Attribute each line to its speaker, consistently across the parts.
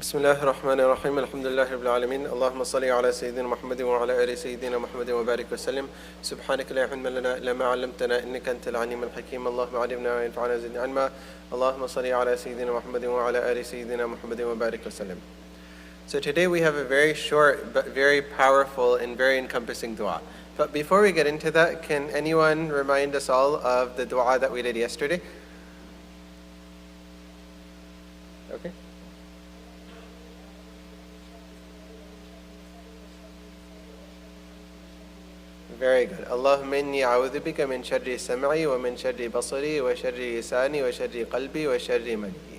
Speaker 1: بسم الله الرحمن الرحيم الحمد لله رب العالمين اللهم صل على سيدنا محمد وعلى آل سيدنا محمد وبارك وسلم سبحانك لا علم لنا إلا ما علمتنا إنك أنت العليم الحكيم اللهم علمنا وانفعنا وزدنا علما اللهم صل على سيدنا محمد وعلى آل سيدنا محمد وبارك وسلم. So today we have a very short but very powerful and very encompassing dua. But before we get into that, can anyone remind us all of the dua that we did yesterday? Okay. Very good. Allahumma inni a'udhu bika min sharri sam'i wa min sharri basari wa sharri lisani wa sharri qalbi wa sharri manhi.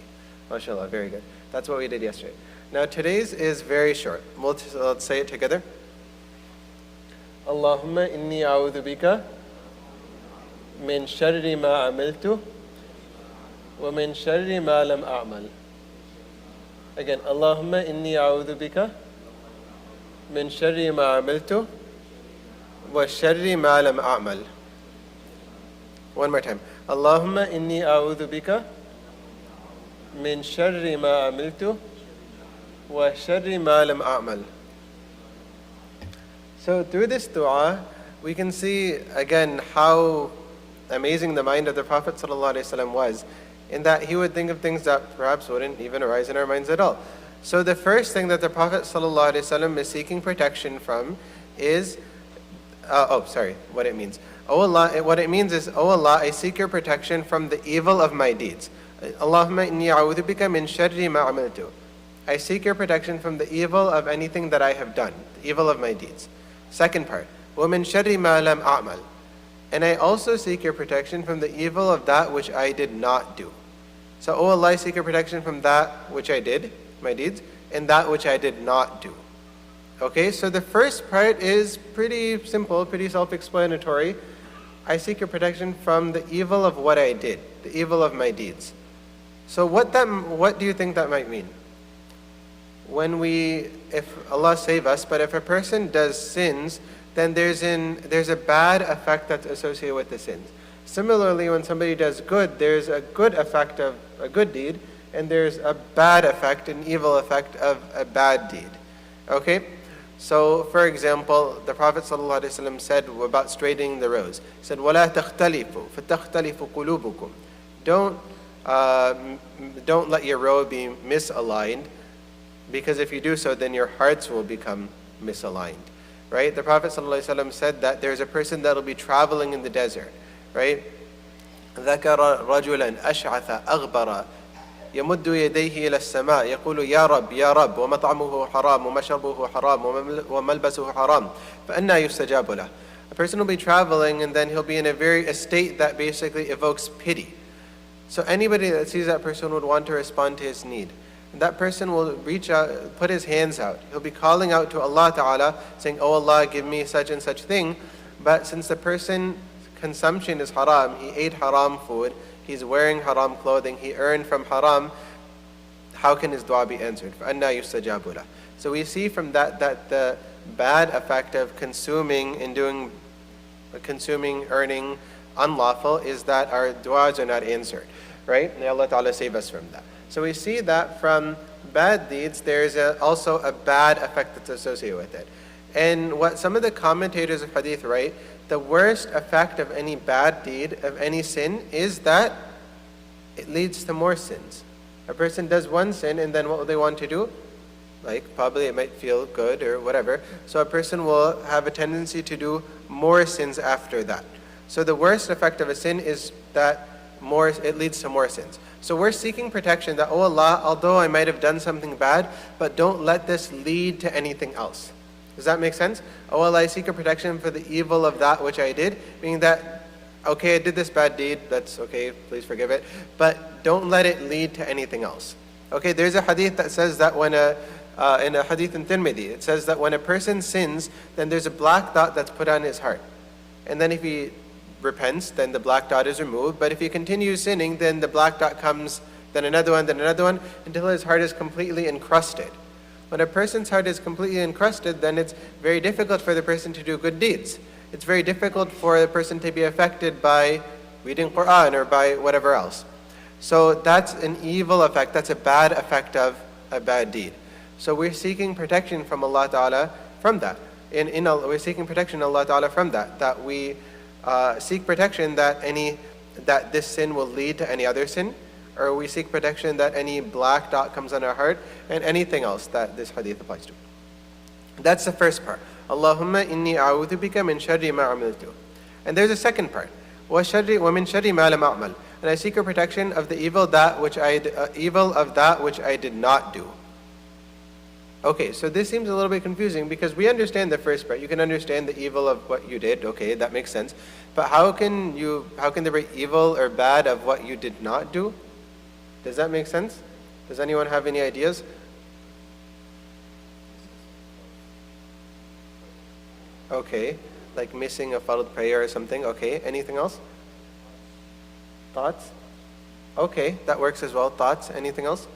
Speaker 1: MashaAllah, very good. That's what we did yesterday. Now today's is very short. Let's say it together. Allahumma inni a'udhu bika min sharri ma amiltu wa min sharri ma lam a'mal. Again, Allahumma inni a'udhu bika min sharri ma amiltu وَالشَّرِّ مَا لَمْ أَعْمَلْ. One more time. Allahumma inni a'udhu bika min sharri ma amiltu wa sharri ma lam a'mal. So through this dua, we can see again how amazing the mind of the Prophet ﷺ was, in that he would think of things that perhaps wouldn't even arise in our minds at all. So the first thing that the Prophet ﷺ is seeking protection from is what it means. Oh Allah, what it means is, oh Allah, I seek your protection from the evil of my deeds. Allahumma inni a'udhu bika min sharri ma amiltu. I seek your protection from the evil of anything that I have done, the evil of my deeds. Second part, wa min sharri ma lam a'mal. And I also seek your protection from the evil of that which I did not do. So, oh Allah, I seek your protection from that which I did, my deeds, and that which I did not do. Okay, so the first part is pretty simple, pretty self-explanatory. I seek your protection from the evil of what I did, the evil of my deeds. So what do you think that might mean? If Allah save us, but if a person does sins, then there's a bad effect that's associated with the sins. Similarly, when somebody does good, there's a good effect of a good deed, and there's a bad effect, an evil effect of a bad deed. Okay? So, for example, the Prophet ﷺ said about straightening the rows. He said, وَلَا تَخْتَلِفُوا فَتَخْتَلِفُ قُلُوبُكُمْ. Don't let your row be misaligned, because if you do so, then your hearts will become misaligned. Right? The Prophet ﷺ said that there's a person that will be traveling in the desert. Right? ذَكَرَ رَجُلًا أَشْعَثَ أَغْبَرَ يمد يديه إلى السماء يقول يا رب يا رب ومطعمه حرام ومشربه حرام وملبسه حرام فأنى يستجاب له. A person will be traveling and then he'll be in a state that basically evokes pity. So anybody that sees that person would want to respond to his need. That person will reach out, put his hands out. He'll be calling out to Allah Ta'ala saying, oh Allah, give me such and such thing. But since the person's consumption is haram, he ate haram food, he's wearing haram clothing, he earned from haram, how can his dua be answered? فَأَنَّا يُسْتَجَابُ لَهُ. So we see from that the bad effect of consuming, earning unlawful, is that our duas are not answered. Right? May Allah Ta'ala save us from that. So we see that from bad deeds, there's also a bad effect that's associated with it. And what some of the commentators of hadith write, the worst effect of any bad deed, of any sin, is that it leads to more sins. A person does one sin, and then what will they want to do? Like, probably it might feel good or whatever. So a person will have a tendency to do more sins after that. So the worst effect of a sin is that it leads to more sins. So we're seeking protection that, oh Allah, although I might have done something bad, but don't let this lead to anything else. Does that make sense? Oh Allah, I seek a protection for the evil of that which I did, meaning that, okay, I did this bad deed, that's okay, please forgive it, but don't let it lead to anything else. Okay, there's a hadith that says that in a hadith in Tirmidhi, it says that when a person sins, then there's a black dot that's put on his heart. And then if he repents, then the black dot is removed, but if he continues sinning, then the black dot comes, then another one, until his heart is completely encrusted. When a person's heart is completely encrusted, then it's very difficult for the person to do good deeds. It's very difficult for the person to be affected by reading Quran or by whatever else. So that's an evil effect, that's a bad effect of a bad deed. So we're seeking protection from Allah Ta'ala from that. We're seeking protection Allah Ta'ala from that. That we seek protection that this sin will lead to any other sin, or we seek protection that any black dot comes on our heart, and anything else that this hadith applies to. That's the first part. Allahumma inni a'udhu bika min sharri ma amiltu. And there's a second part. Wa min sharri ma lam a'mal. And I seek a protection of the evil of that which I did not do. Okay, so this seems a little bit confusing because we understand the first part. You can understand the evil of what you did. Okay, that makes sense. But how can there be evil or bad of what you did not do? Does that make sense? Does anyone have any ideas? Okay, like missing a followed prayer or something. Okay, anything else? Thoughts? Okay, that works as well. Thoughts? Anything else?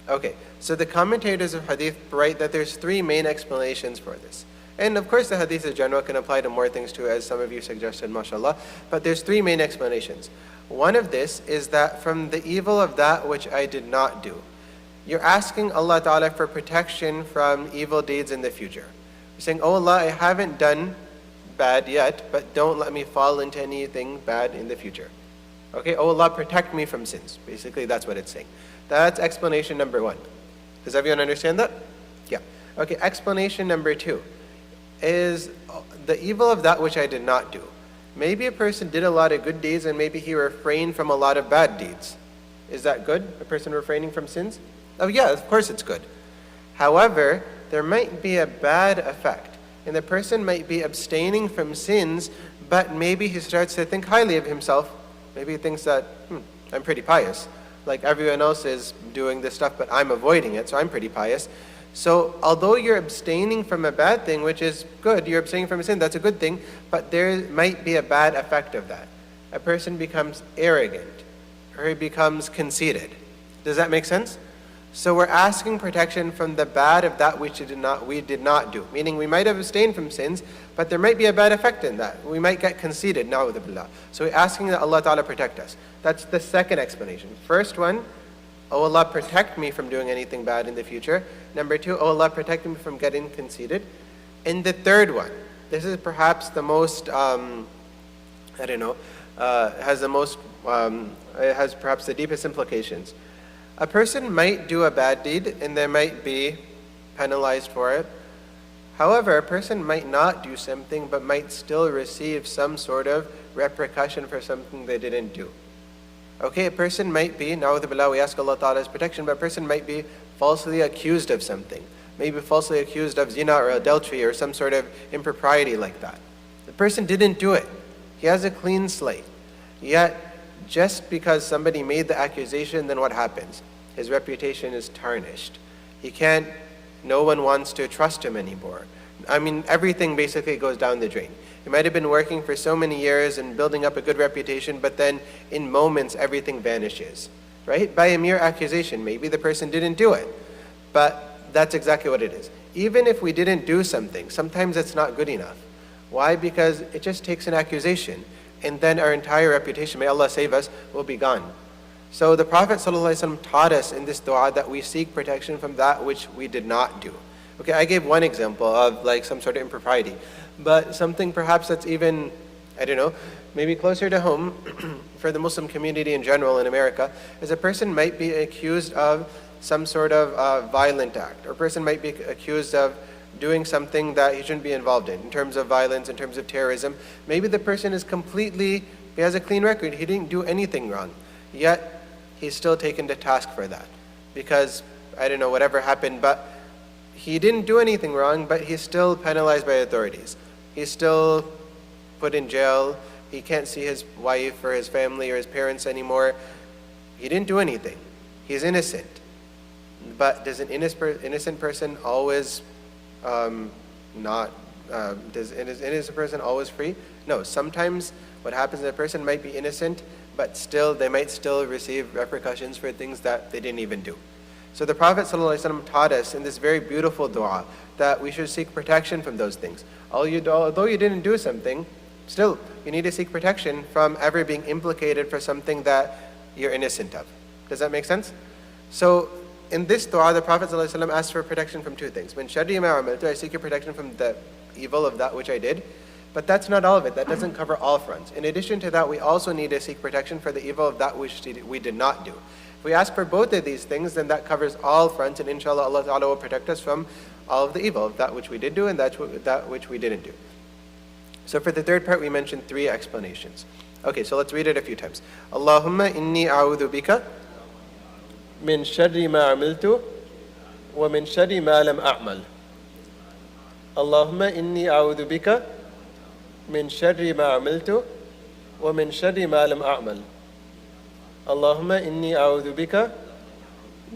Speaker 1: Okay, so the commentators of hadith write that there's three main explanations for this. And of course the hadith in general can apply to more things too, as some of you suggested, mashallah. But there's three main explanations. One of this is that from the evil of that which I did not do. You're asking Allah Ta'ala for protection from evil deeds in the future. You're saying, oh Allah, I haven't done bad yet, but don't let me fall into anything bad in the future. Okay, oh Allah, protect me from sins. Basically, that's what it's saying. That's explanation number one. Does everyone understand that? Yeah. Okay, explanation number two is the evil of that which I did not do. Maybe a person did a lot of good deeds and maybe he refrained from a lot of bad deeds. Is that good? A person refraining from sins? Oh yeah, of course it's good. However, there might be a bad effect. And the person might be abstaining from sins, but maybe he starts to think highly of himself. Maybe he thinks that, I'm pretty pious. Like everyone else is doing this stuff, but I'm avoiding it, so I'm pretty pious. So although you're abstaining from a bad thing, which is good, you're abstaining from a sin, that's a good thing, but there might be a bad effect of that. A person becomes arrogant, or he becomes conceited. Does that make sense? So we're asking protection from the bad of that which we did not do. Meaning we might have abstained from sins, but there might be a bad effect in that. We might get conceited, na'udhu billah. So we're asking that Allah Ta'ala protect us. That's the second explanation. First one, oh Allah, protect me from doing anything bad in the future. Number two, oh Allah, protect me from getting conceited. And the third one, this is perhaps the most, it has perhaps the deepest implications. A person might do a bad deed and they might be penalized for it. However, a person might not do something but might still receive some sort of repercussion for something they didn't do. Okay, a person might be, na'udhu billah, we ask Allah Ta'ala's protection, but a person might be falsely accused of something. Maybe falsely accused of zina or adultery or some sort of impropriety like that. The person didn't do it. He has a clean slate. Yet, just because somebody made the accusation, then what happens? His reputation is tarnished. No one wants to trust him anymore. I mean, everything basically goes down the drain. He might have been working for so many years and building up a good reputation, but then in moments, everything vanishes, right? By a mere accusation. Maybe the person didn't do it, but that's exactly what it is. Even if we didn't do something, sometimes it's not good enough. Why? Because it just takes an accusation, and then our entire reputation, may Allah save us, will be gone. So the Prophet ﷺ taught us in this dua that we seek protection from that which we did not do. Okay, I gave one example of like some sort of impropriety, but something perhaps that's even, maybe closer to home for the Muslim community in general in America, is a person might be accused of some sort of violent act, or a person might be accused of doing something that he shouldn't be involved in terms of violence, in terms of terrorism. Maybe the person is he has a clean record, he didn't do anything wrong, yet he's still taken to task for that. Because, whatever happened, but he didn't do anything wrong, but he's still penalized by authorities. He's still put in jail, he can't see his wife or his family or his parents anymore. He didn't do anything. He's innocent. But does an innocent person always does an innocent person always free? No, sometimes what happens is a person might be innocent, but they might still receive repercussions for things that they didn't even do. So the Prophet ﷺ taught us in this very beautiful dua that we should seek protection from those things. Although you didn't do something, still you need to seek protection from ever being implicated for something that you're innocent of. Does that make sense? So in this dua, the Prophet ﷺ asked for protection from two things. Min sharri ma amiltu, I seek your protection from the evil of that which I did. But that's not all of it. That doesn't cover all fronts. In addition to that, we also need to seek protection for the evil of that which we did not do. If we ask for both of these things, then that covers all fronts, and inshallah, Allah Ta'ala will protect us from all of the evil, of that which we did do and that which we didn't do. So for the third part, we mentioned 3 explanations. Okay, so let's read it a few times. Allahumma inni a'udhu bika min sharri ma amiltu wa min sharri ma lam a'mal. Allahumma inni a'udhu bika min sharri ma amiltu wa min sharri ma lam a'mal. Allahumma inni a'udhu bika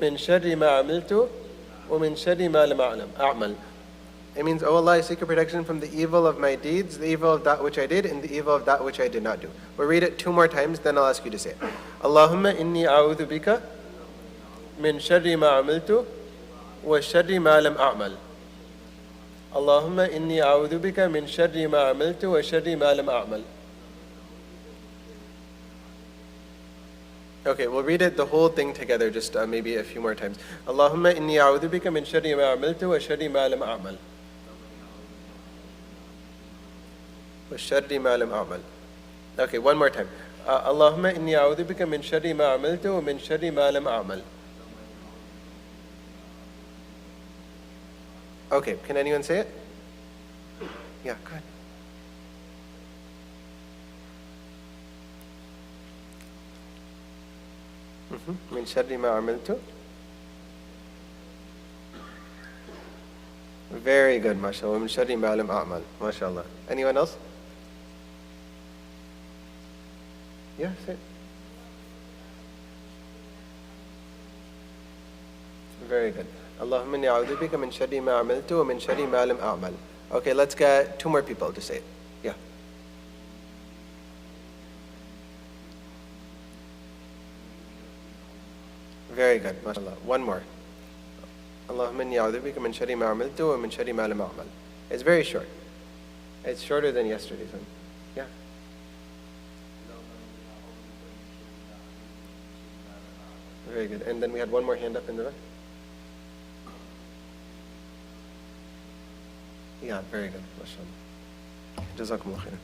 Speaker 1: min sharri ma amiltu wa min sharri ma lam a'mal. It means, oh Allah, I seek your protection from the evil of my deeds, the evil of that which I did, and the evil of that which I did not do. We'll read it 2 more times, then I'll ask you to say it. Allahumma inni a'udhu bika min sharri ma amiltu wa sharri ma lam a'mal. Allahumma inni a'udhu bika min sharri ma amiltu wa sharri ma lam a'mal. Okay, we'll read it the whole thing together, just maybe a few more times. Allahumma inni a'udhu bika min sharri ma amiltu wa sharri ma lam a'mal. Wa sharri ma lam a'mal. Okay, one more time. Allahumma inni a'udhu bika min sharri ma amiltu wa min sharri ma lam a'mal. Okay, can anyone say it? Yeah, go ahead. Min sharri ma amiltu. Very good, mashallah. Min sharri ma lam a'mal. Mashallah. Anyone else? Yeah, say it. Very good. Allahumma inni a'udhu bika min sharri ma amiltu wa min sharri ma lam a'mal. Okay, let's get 2 more people to say it. Yeah. Very good, mashallah. One more. Allahumma inni a'udhu bika min sharri ma amiltu wa min sharri ma lam a'mal. It's very short. It's shorter than yesterday's one. Yeah. Very good. And then we had one more hand up in the back. Yeah, very good. MashaAllah. Jazakumullahu Khairun.